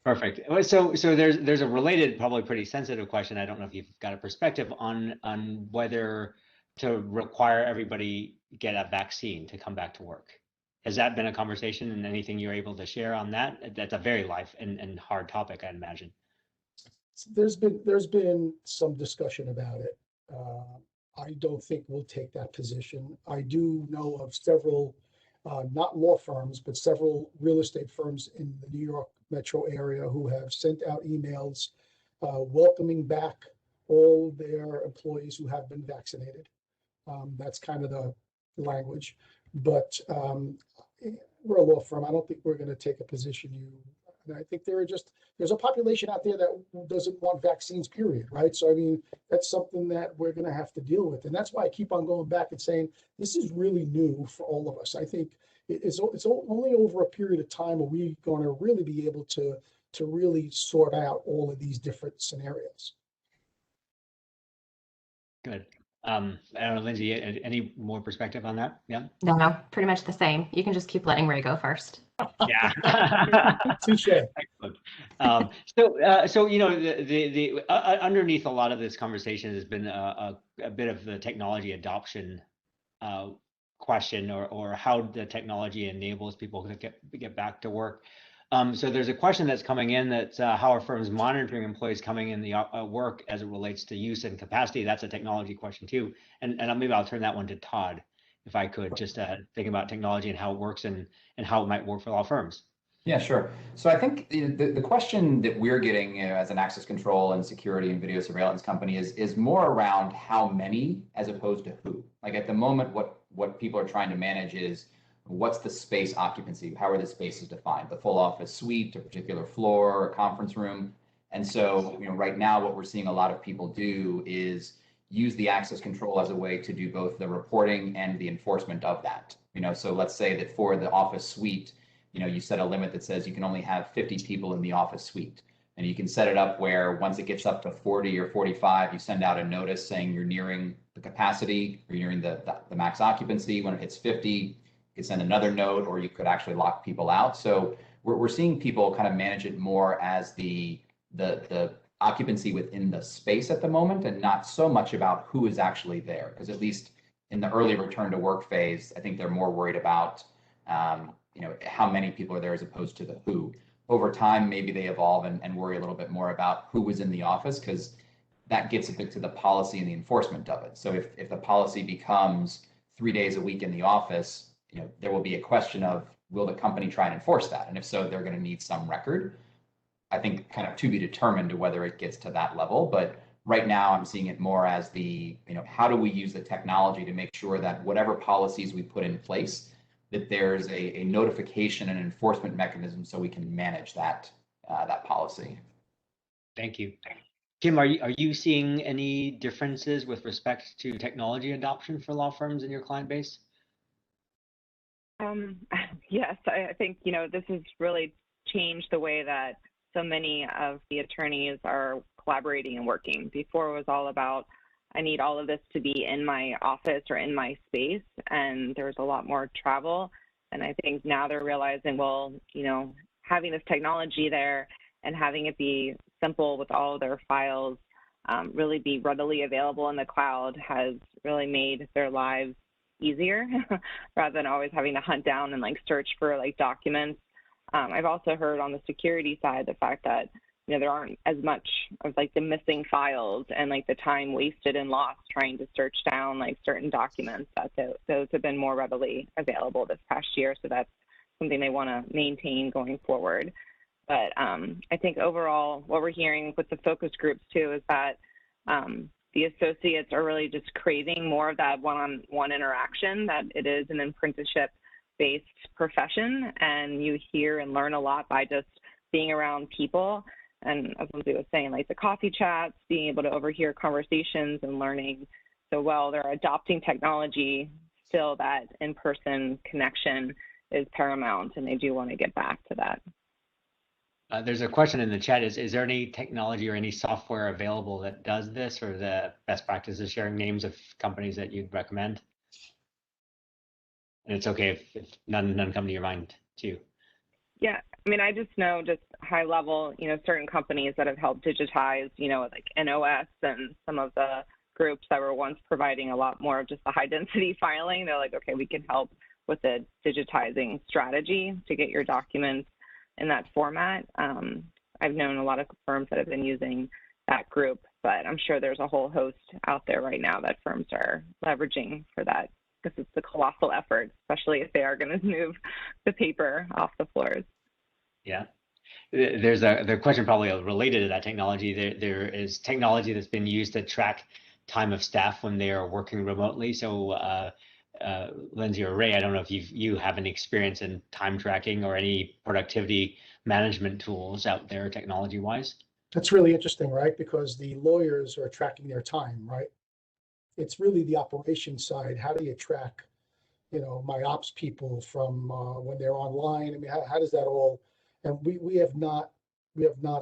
Perfect. So there's a related, probably pretty sensitive question. I don't know if you've got a perspective on whether to require everybody get a vaccine to come back to work. Has that been a conversation, and anything you're able to share on that? That's a very live and hard topic, I imagine. There's been some discussion about it. I don't think we'll take that position. I do know of several, not law firms, but several real estate firms in the New York metro area who have sent out emails welcoming back all their employees who have been vaccinated. That's kind of the language. But we're a law firm. I don't think we're going to take a position. And I think there's a population out there that doesn't want vaccines, period, right? So, I mean, that's something that we're going to have to deal with. And that's why I keep on going back and saying, this is really new for all of us. I think it's only over a period of time are we going to really be able to really sort out all of these different scenarios. Good. I don't know, Lindsay, any more perspective on that? Yeah. No, pretty much the same. You can just keep letting Ray go first. Yeah. Touche. Excellent. So the underneath a lot of this conversation has been a bit of the technology adoption question, or how the technology enables people to get back to work. So there's a question that's coming in that how are firms monitoring employees coming in the work as it relates to use and capacity? That's a technology question too. And maybe I'll turn that one to Todd, if I could, just think about technology and how it works and how it might work for law firms. Yeah, sure. So I think the question that we're getting as an access control and security and video surveillance company is more around how many as opposed to who. Like at the moment, what people are trying to manage is what's the space occupancy? How are the spaces defined? The full office suite, a particular floor, a conference room. And so, right now what we're seeing a lot of people do is use the access control as a way to do both the reporting and the enforcement of that. So let's say that for the office suite, you set a limit that says you can only have 50 people in the office suite. And you can set it up where once it gets up to 40 or 45, you send out a notice saying you're nearing the capacity, or you're nearing the max occupancy. When it hits 50, you could send another note, or you could actually lock people out. So we're seeing people kind of manage it more as the occupancy within the space at the moment, and not so much about who is actually there. Because at least in the early return to work phase, I think they're more worried about how many people are there as opposed to the who. Over time, maybe they evolve and worry a little bit more about who was in the office, because that gets a bit to the policy and the enforcement of it. So if the policy becomes 3 days a week in the office, there will be a question of, will the company try and enforce that? And if so, they're going to need some record. I think kind of to be determined whether it gets to that level. But right now I'm seeing it more as how do we use the technology to make sure that whatever policies we put in place, that there's a notification and enforcement mechanism so we can manage that policy. Thank you. Kim, are you seeing any differences with respect to technology adoption for law firms in your client base? Yes, I think, this has really changed the way that so many of the attorneys are collaborating and working. Before it was all about, I need all of this to be in my office or in my space, and there's a lot more travel. And I think now they're realizing, well, having this technology there and having it be simple with all of their files, really be readily available in the cloud, has really made their lives easier rather than always having to hunt down and search for documents. I've also heard on the security side the fact that there aren't as much of the missing files and the time wasted and lost trying to search down certain documents, that those have been more readily available this past year. So that's something they want to maintain going forward. But I think overall what we're hearing with the focus groups too is that the associates are really just craving more of that one-on-one interaction, that it is an apprenticeship-based profession, and you hear and learn a lot by just being around people. And as Lindsay was saying, the coffee chats, being able to overhear conversations and learning. So while they're adopting technology, still that in-person connection is paramount, and they do want to get back to that. There's a question in the chat. Is there any technology or any software available that does this, or the best practices, sharing names of companies that you'd recommend? And it's okay if none come to your mind too. Yeah, I just know, just high level, certain companies that have helped digitize, like NOS and some of the groups that were once providing a lot more of just the high density filing. They're like, okay, we can help with the digitizing strategy to get your documents in that format. I've known a lot of firms that have been using that group, but I'm sure there's a whole host out there right now that firms are leveraging for that, because it's a colossal effort, especially if they are going to move the paper off the floors. Yeah. There's the question probably related to that technology. There is technology that's been used to track time of staff when they are working remotely. So Lindsay or Ray, I don't know if you have any experience in time tracking or any productivity management tools out there technology-wise. That's really interesting, right? Because the lawyers are tracking their time, right? It's really the operations side. How do you track, my ops people from when they're online? How does that all? And we have not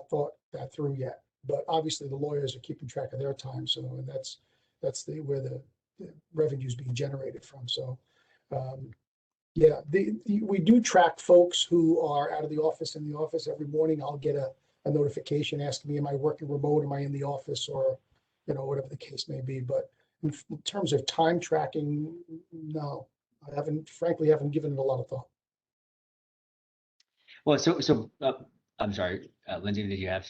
thought that through yet. But obviously the lawyers are keeping track of their time, so and that's where the revenue is being generated from. So yeah, we do track folks who are out of the office. In the office every morning, I'll get a notification asking me, am I working remote? Am I in the office? Or whatever the case may be. But in terms of time tracking, no, I haven't given it a lot of thought. Well, I'm sorry, Lindsay, did you have?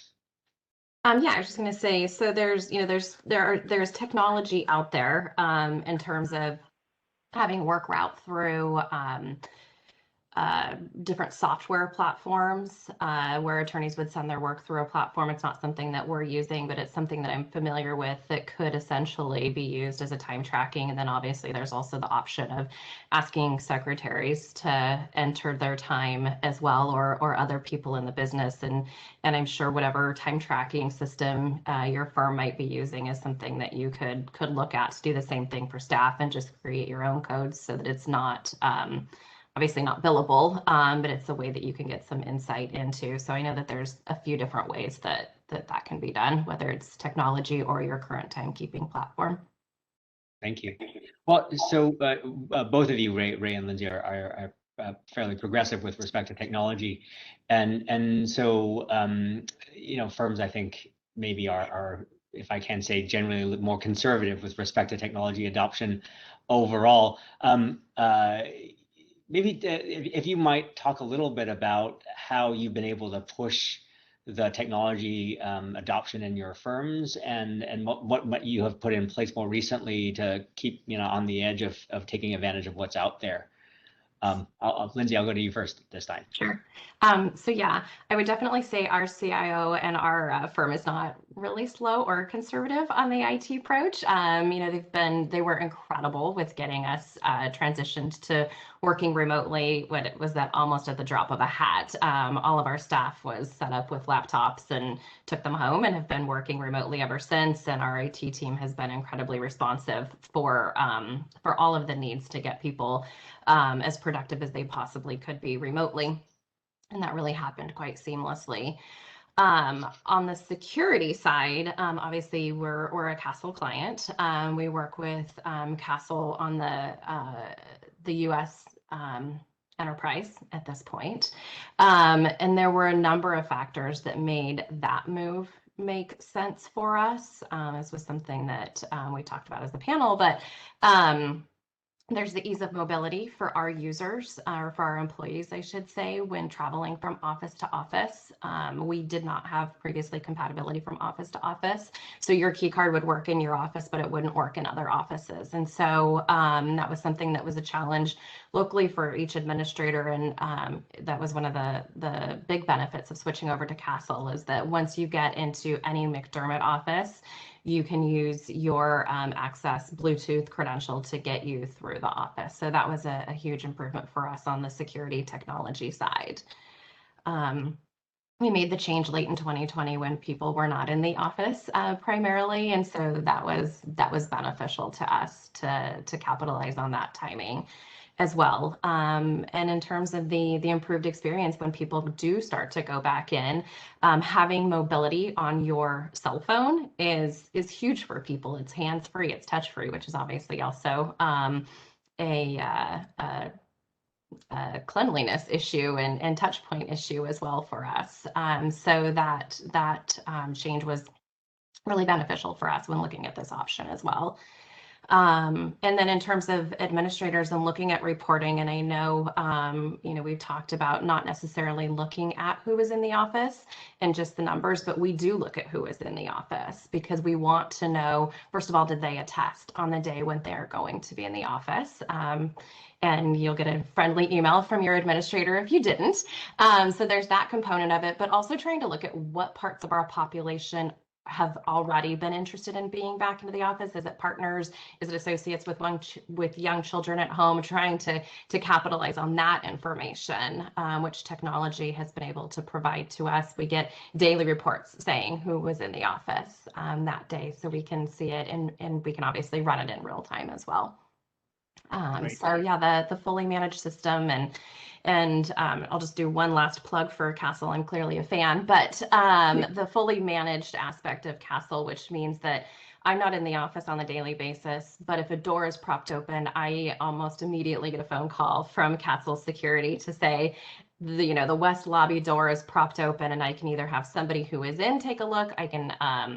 Yeah, I was just going to say, so there's technology out there in terms of having work route through different software platforms where attorneys would send their work through a platform. It's not something that we're using, but it's something that I'm familiar with that could essentially be used as a time tracking. And then obviously there's also the option of asking secretaries to enter their time as well, or other people in the business. And I'm sure whatever time tracking system your firm might be using is something that you could look at to do the same thing for staff and just create your own codes so that it's not obviously not billable, but it's a way that you can get some insight into. So I know that there's a few different ways that can be done, whether it's technology or your current timekeeping platform. Thank you. Well, so both of you, Ray and Lindsay, are fairly progressive with respect to technology, and so firms I think maybe are, if I can say, generally more conservative with respect to technology adoption overall. Maybe if you might talk a little bit about how you've been able to push the technology adoption in your firms, and what you have put in place more recently to keep on the edge of taking advantage of what's out there. Lindsay, I'll go to you first this time. Sure. So yeah, I would definitely say our CIO and our firm is not really slow or conservative on the IT approach. They were incredible with getting us transitioned to working remotely. When it was that almost at the drop of a hat, all of our staff was set up with laptops and took them home and have been working remotely ever since. And our IT team has been incredibly responsive for all of the needs to get people as productive as they possibly could be remotely. And that really happened quite seamlessly. On the security side, obviously we're a Kastle client. We work with Kastle on the U.S. enterprise at this point. And there were a number of factors that made that move make sense for us. This was something that we talked about as a panel, but there's the ease of mobility for our users, or for our employees, I should say, when traveling from office to office. We did not have previously compatibility from office to office. So your key card would work in your office, but it wouldn't work in other offices. And so that was something that was a challenge locally for each administrator. And that was one of the big benefits of switching over to Kastle, is that once you get into any McDermott office, you can use your Access Bluetooth credential to get you through the office. So that was a huge improvement for us on the security technology side. We made the change late in 2020 when people were not in the office primarily, and so that was beneficial to us to capitalize on that timing as well. And in terms of the improved experience when people do start to go back in, having mobility on your cell phone is huge for people. It's hands-free, it's touch-free, which is obviously also a cleanliness issue and touch point issue as well for us. So that change was really beneficial for us when looking at this option as well. And then in terms of administrators and looking at reporting, and I know, we've talked about not necessarily looking at who was in the office and just the numbers, but we do look at who is in the office, because we want to know, first of all, did they attest on the day when they're going to be in the office? And you'll get a friendly email from your administrator if you didn't. So there's that component of it, but also trying to look at what parts of our population have already been interested in being back into the office. Is it partners? Is it associates with young children at home? Trying to capitalize on that information, which technology has been able to provide to us. We get daily reports saying who was in the office that day, so we can see it, and we can obviously run it in real time as well. So yeah, the fully managed system, and I'll just do one last plug for Kastle. I'm clearly a fan, but the fully managed aspect of Kastle, which means that I'm not in the office on a daily basis, but if a door is propped open, I almost immediately get a phone call from Kastle Security to say, the west lobby door is propped open, and I can either have somebody who is in take a look, I can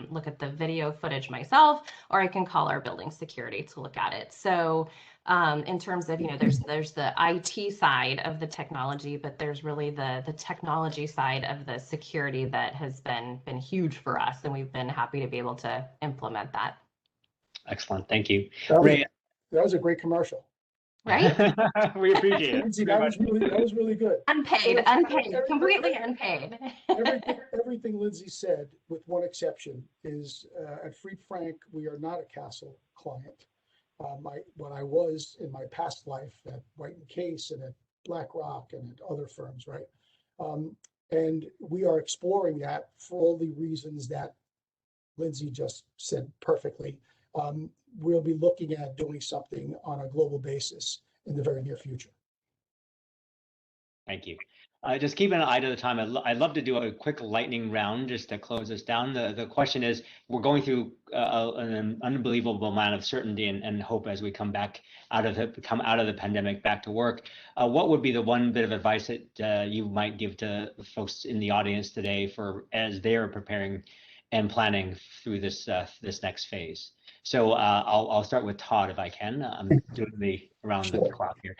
look at the video footage myself, or I can call our building security to look at it. So in terms of, there's the IT side of the technology, but there's really the technology side of the security that has been huge for us, and we've been happy to be able to implement that. Excellent, thank you. That was a great commercial. Right? We appreciate it. Lindsay, that was really good. Unpaid, completely unpaid. Everything Lindsay said, with one exception, is at Fried Frank, we are not a Kastle client. What I was in my past life at White & Case and at BlackRock and at other firms, right? And we are exploring that for all the reasons that Lindsay just said perfectly. We'll be looking at doing something on a global basis in the very near future. Thank you. Just keep an eye to the time. I'd love to do a quick lightning round just to close us down. The question is, we're going through an unbelievable amount of certainty and hope as we come out of the pandemic, back to work. What would be the one bit of advice that you might give to folks in the audience today as they're preparing and planning through this next phase? So I'll start with Todd if I can. I'm doing around the clock here.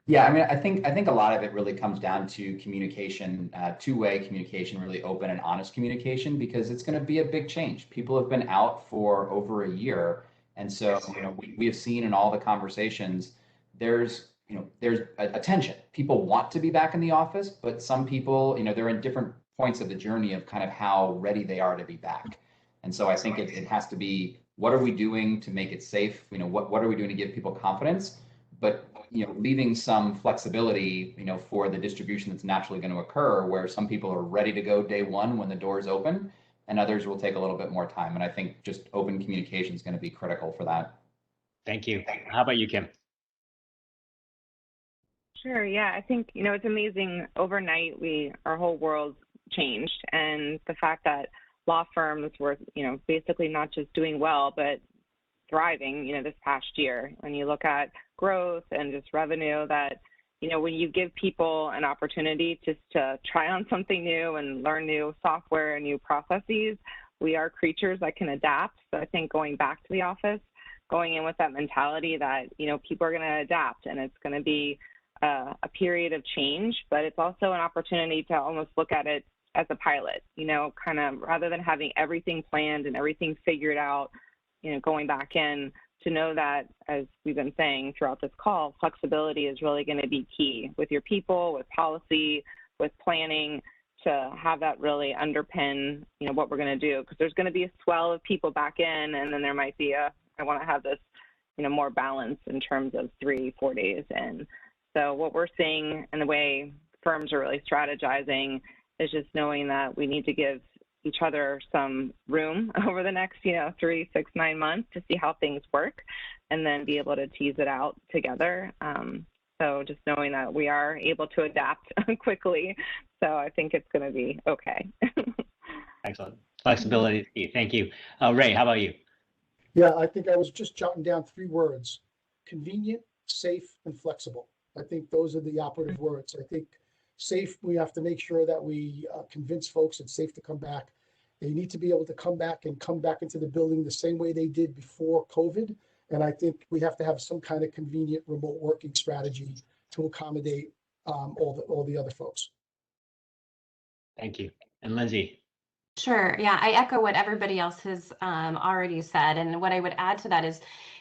Yeah, I mean, I think a lot of it really comes down to communication, two-way communication, really open and honest communication, because it's going to be a big change. People have been out for over a year, and so we have seen in all the conversations there's a tension. People want to be back in the office, but some people they're in different points of the journey of kind of how ready they are to be back. And so I think it has to be, what are we doing to make it safe? What are we doing to give people confidence? But leaving some flexibility, for the distribution that's naturally going to occur, where some people are ready to go day one when the doors open, and others will take a little bit more time. And I think just open communication is going to be critical for that. Thank you. How about you, Kim? Sure. Yeah, I think it's amazing. Overnight, our whole world changed, and the fact that law firms were basically not just doing well but thriving this past year. When you look at growth and just revenue, that when you give people an opportunity just to try on something new and learn new software and new processes, we are creatures that can adapt. So I think going back to the office, going in with that mentality that people are going to adapt, and it's going to be a period of change, but it's also an opportunity to almost look at it as a pilot, kind of rather than having everything planned and everything figured out, going back in, to know that, as we've been saying throughout this call, flexibility is really going to be key with your people, with policy, with planning, to have that really underpin, what we're going to do. Because there's going to be a swell of people back in, and then there might be I want to have this, more balance in terms of 3-4 days in. So what we're seeing and the way firms are really strategizing is just knowing that we need to give each other some room over the next, 3, 6, 9 months to see how things work, and then be able to tease it out together. So just knowing that we are able to adapt quickly. So I think it's going to be okay. Excellent. Flexibility is key. Thank you. Ray, how about you? Yeah, I think I was just jotting down 3 words: convenient, safe, and flexible. I think those are the operative words. I think safe, we have to make sure that we convince folks it's safe to come back. They need to be able to come back into the building the same way they did before COVID. And I think we have to have some kind of convenient remote working strategy to accommodate all the other folks. Thank you. And Lindsay? Sure. Yeah, I echo what everybody else has already said. And what I would add to that is,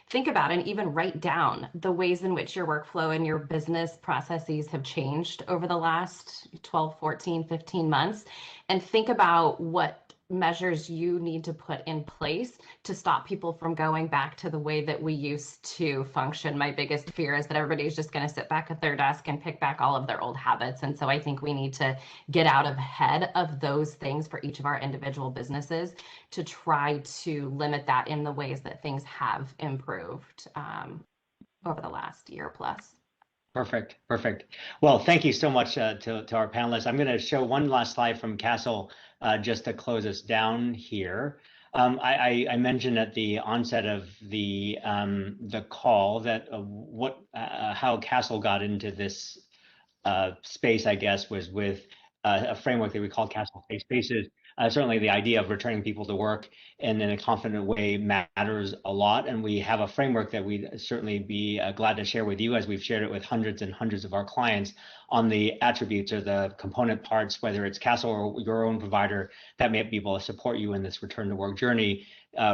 think about and even write down the ways in which your workflow and your business processes have changed over the last 12, 14, 15 months, and think about what measures you need to put in place to stop people from going back to the way that we used to function. My biggest fear is that everybody's just going to sit back at their desk and pick back all of their old habits. And so I think we need to get out ahead of those things for each of our individual businesses to try to limit that in the ways that things have improved over the last year plus. Perfect. Well, thank you so much to our panelists. I'm going to show one last slide from Kastle just to close us down here. I mentioned at the onset of the call that how Kastle got into this space, I guess, was with a framework that we call Kastle Spaces. certainly the idea of returning people to work and in a confident way matters a lot. And we have a framework that we'd certainly be glad to share with you, as we've shared it with hundreds and hundreds of our clients, on the attributes or the component parts, whether it's Kastle or your own provider, that may be able to support you in this return to work journey,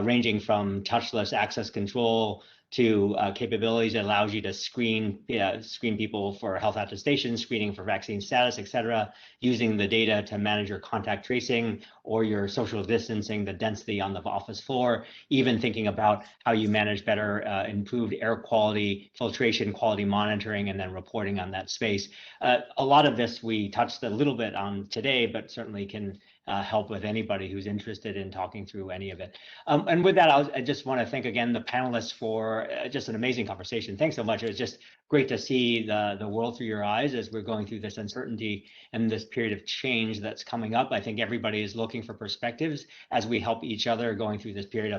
ranging from touchless access control to capabilities that allows you to screen people for health attestation, screening for vaccine status, et cetera, using the data to manage your contact tracing or your social distancing, the density on the office floor, even thinking about how you manage better improved air quality, filtration, quality monitoring, and then reporting on that space. A lot of this we touched a little bit on today, but certainly can help with anybody who's interested in talking through any of it. And with that, I just want to thank again the panelists for just an amazing conversation. Thanks so much. It was just great to see the world through your eyes as we're going through this uncertainty and this period of change that's coming up. I think everybody is looking for perspectives as we help each other going through this period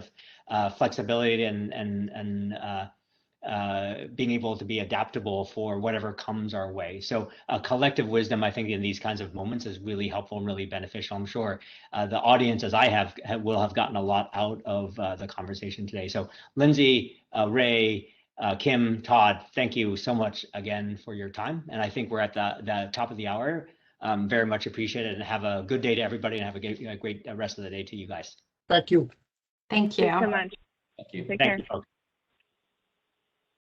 of flexibility and being able to be adaptable for whatever comes our way. So collective wisdom, I think, in these kinds of moments is really helpful and really beneficial. I'm sure the audience, as I will have gotten a lot out of the conversation today. So Lindsay, Ray, Kim, Todd, thank you so much again for your time. And I think we're at the top of the hour. Very much appreciated, and have a good day to everybody, and have a great rest of the day to you guys. Thank you. Thank you. Thanks so much. Thank you. Take Thank care. you, folks.